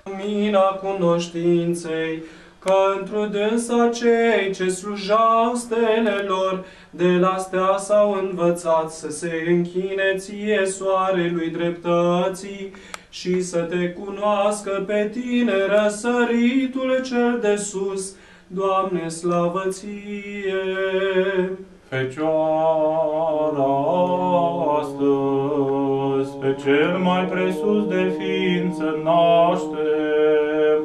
Lumina cunoștinței, că într-o dânsa cei ce slujau stelelor, de la stea s-au învățat să se închine ție, soarelui dreptății, și să te cunoască pe tine, răsăritul cel de sus. Doamne, slavă ție! Fecioara astăzi, pe cel mai presus de ființă naștem,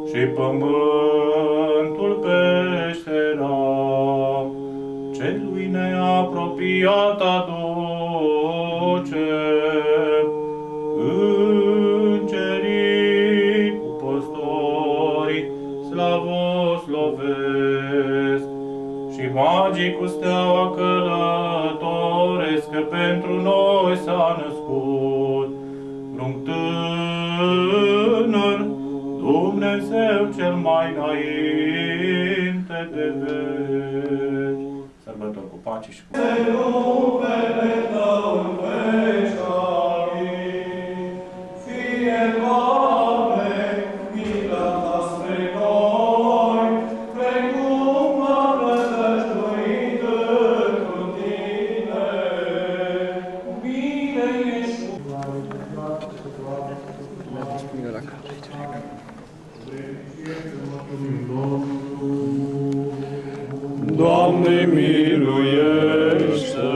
și pământul peștera, celui neapropiat aduce, îngerii cu păstorii slavoslovesc, și magii cu steaua călătoresc, că pentru noi s-a născut un tânăr, Dumnezeu cel mai înainte de veci. Sărbători cu pace și cu numele Tău în veci, amin. Fie, Doamne, mila Ta spre noi, precum m-a rădăjduit într-un Tine. Bine ești cu Doamne, miluiește!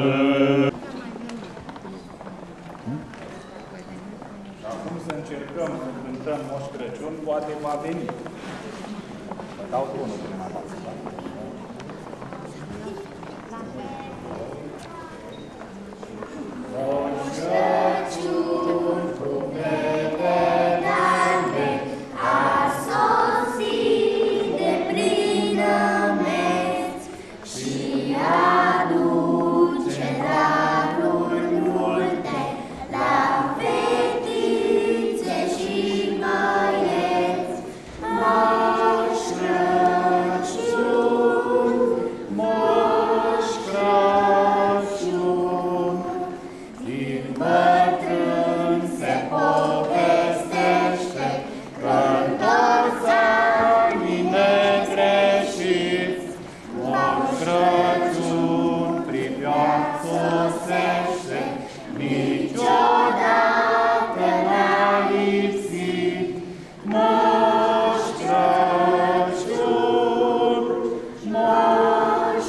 Acum să încercăm să cântăm Moș Crăciun, poate va veni. Vă dau tonul prima dată. Moș Crăciun, promete de-albe, a sosit de plină meți și aduce daruri multe la fetițe și băieți. Moș Crăciun, Moș Crăciun, din bătrân se povestește că-n toți anii negreșiți, Moș Crăciun privea sosește, niciodată n-a lipsit. Moș Crăciun, Moș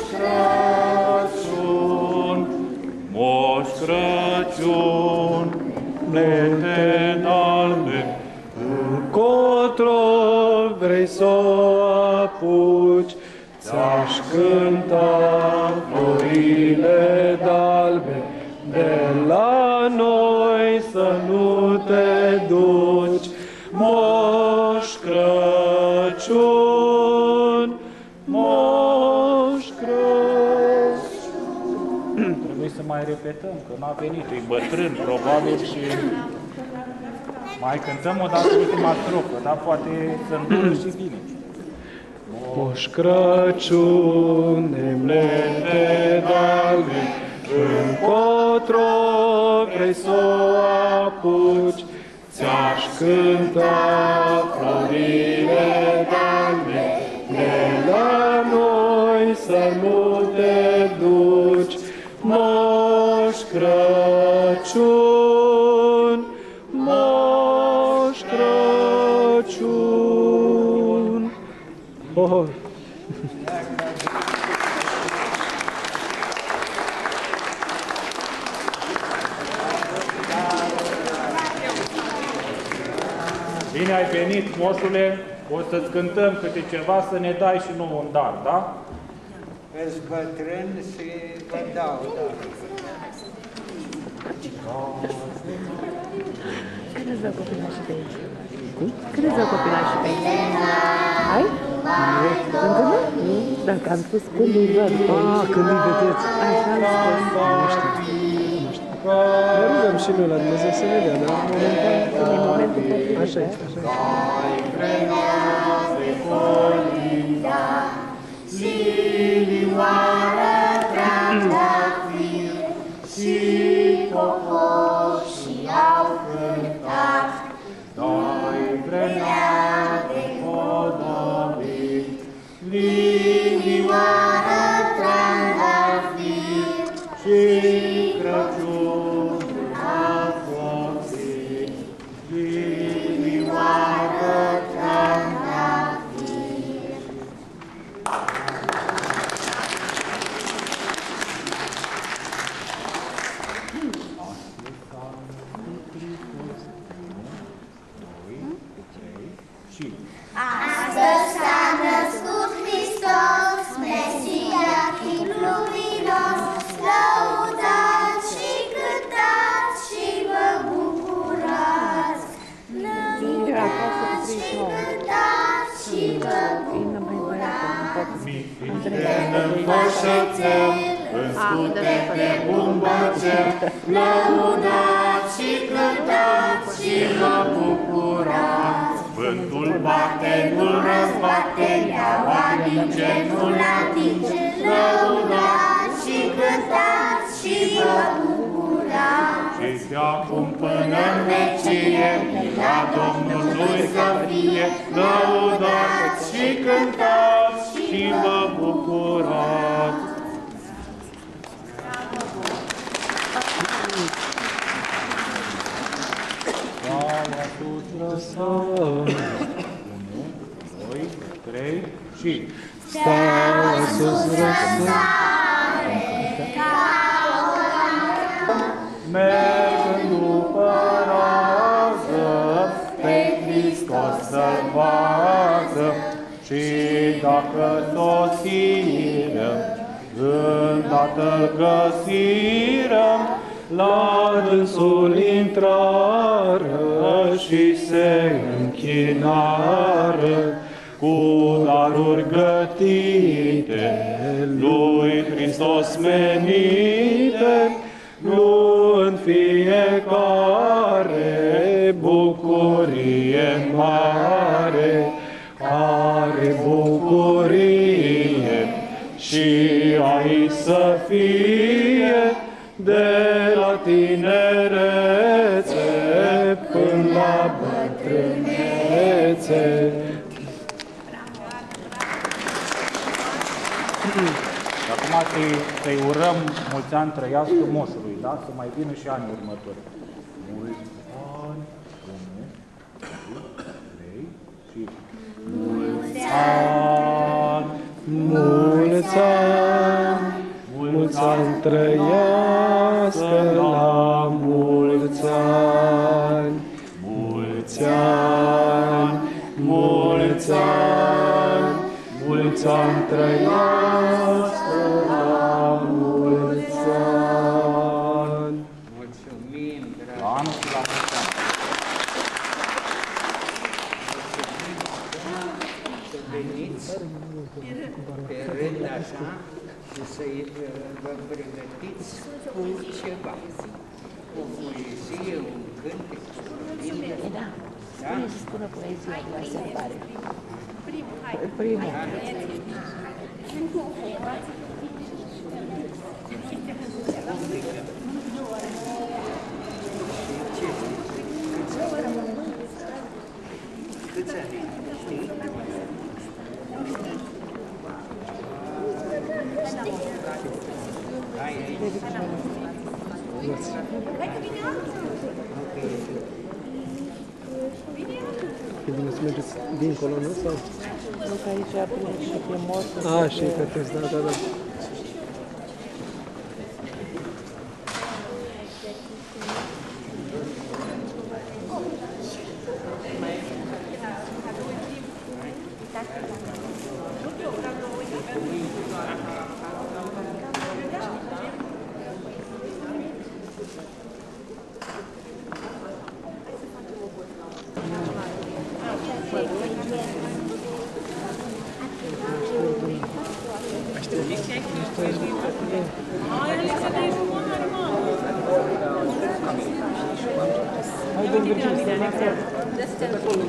Crăciun, Moș Crăciun, plete d'albe, încotro vrei să o apuci, ți-aș cânta florile d'albe, de la noi să nu te duci. Moș Crăciun, Moș Crăciun. trebuie să mai repetăm, că n-a venit, e bătrân, probabil, și mai cântăm o dată ultima strofă, dar poate să îndură și bine. Moș Crăciun, nemnete d'albe, încotro vrei să o apuci, ți-aș cânta florile d'albe, de la noi să nu te duci. Moș Crăciun, Moș Crăciun. Oh. Bine ai venit, moșule, o să-ți cântăm câte ceva să ne dai și nouă un dar, da? Ești bătrân și vă dau, da. Cât îți dă copilașii pe aici? Cât îți dă copilașii pe aici? Hai? Încă nu? Dacă am spus când îi văd pe aici. Ah, când îi vedeți. Așa am spus. Nu știu. Ne rugăm și noi la Dumnezeu să ne dea, dar momentan... Așa e, așa e. Silioară trandafir și cocoșii au cântat. Noi vremea și Crăciun a fost inimioară trandafir. Astăzi s-a născut Hristos, Mesia, Fiul luminos, lăudați și cântați și vă bucurați. Lăudați și cântați și vă bucurați. Înfășățăm, în scutec de bun băcem, lăudați și cântați și vă bucurați. Vântul bate, nu-l răzbate, iau atinge, nu-l atinge, lăudați și cântați și vă bucurați. Și de acum până în vecie, la Domnului să fie, lăudați și cântați și vă bucurați. Slava sus răsăm. 1, 2, 3 și Slava sus Răsare, ca mergând după rază, pe Hristos să-L bază. Și dacă sosirăm, îndată-L găsirăm, la dânsul intrară și se închinară cu daruri gătite lui Hristos menite, luând fiecare bucurie mare, care bucurie și aici să fie de la tinerețe până la bătrânețe. Acum să-i urăm mulți ani trăiască moșului, da? Să mai vină și anii următori. Mulți ani, 1, 2, 3 și mulți ani, mulți ani, mulți ani trăiască la mulți ani, mulți ani, mulți ani, mulți ani trăiască la mulți ani. Mulțumim, dragi. la anul și la mulți ani. Să veniți pe rând așa și să vă pregătiți cu ceva. O poezie, un cântec, o vorbire. Da. Da? Spune poezia de la serbare. Primul. Câți ani? Știi? Hai aici. E bine să mergeți dincolo, nu? Sau? Nu că aici apune și pe morță. A, și pe test, da, da, da. Haide, Virgil, stai mai acolo.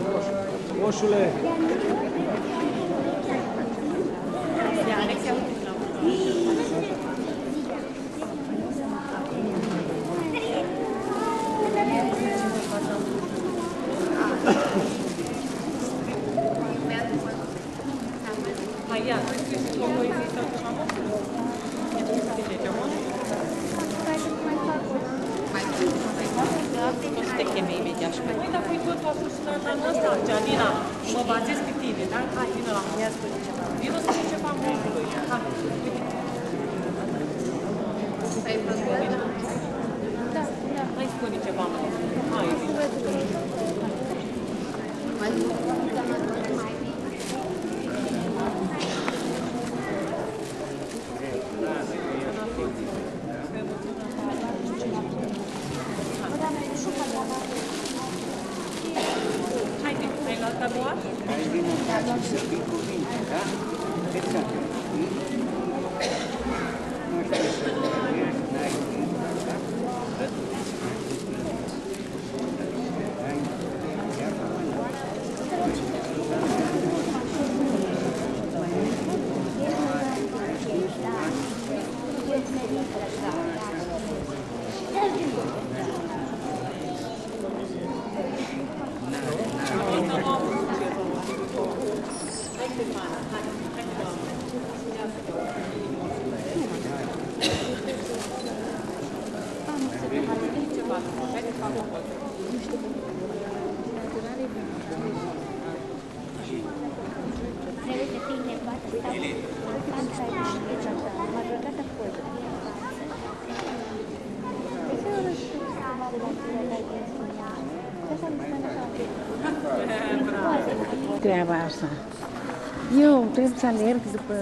Moșule! cheme imediat și pe Păi, dar pui tot asustinat în ăsta, Gianina, mă bazez pe tine, da? Hai, vină la mine. Vină să spune ceva mult. Hai, uite. Stai, Francoina? Da, da. Hai, spune ceva mult. Hai, vină. Haide, ai luat tabuat? Ai vinătate să fii cuvinte, da? Câți ani? Nu știu să vorbești, n-ai timp, da? Ai, ia Trebuie să fii nebată. M-a rugat acolo. treaba asta. Eu trebuie să alerg după...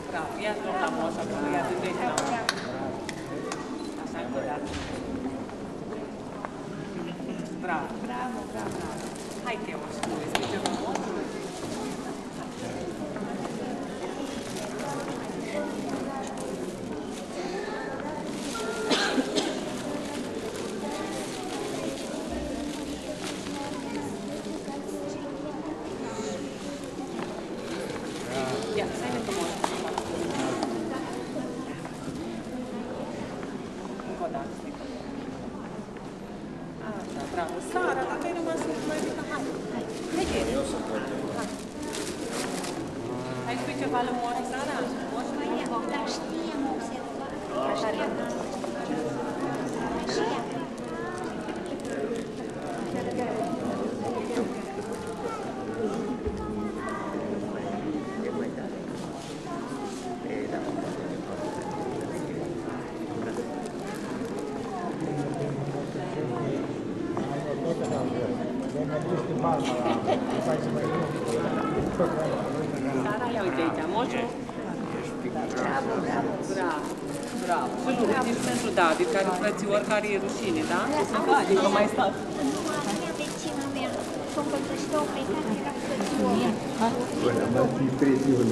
Bravo, ia loc la moșa, că ia de deci la moșa. Așa e curat. Bravo. Bravo, bravo. Hai, Teo, spune, spune ceva mult. Ia, stai lângă moșa. Încă o dată, stai. Așa, bravo. Sara, dacă ai rămas mai mică, hai. Haide. Eu să pot. Hai. Ai spui ceva lui moșa, Sara? Moșa? Dar știe, am observat. Așa e. Sara, ia uite aici, moșu. Bravo, bravo. Bravo, bravo. Și nu uitiți pentru David, care e frățior, care e rușine, da? Să faci, că mai stat. Mea vecina mea, făcut să stau pe care era frățiorul. Până va fi prețul.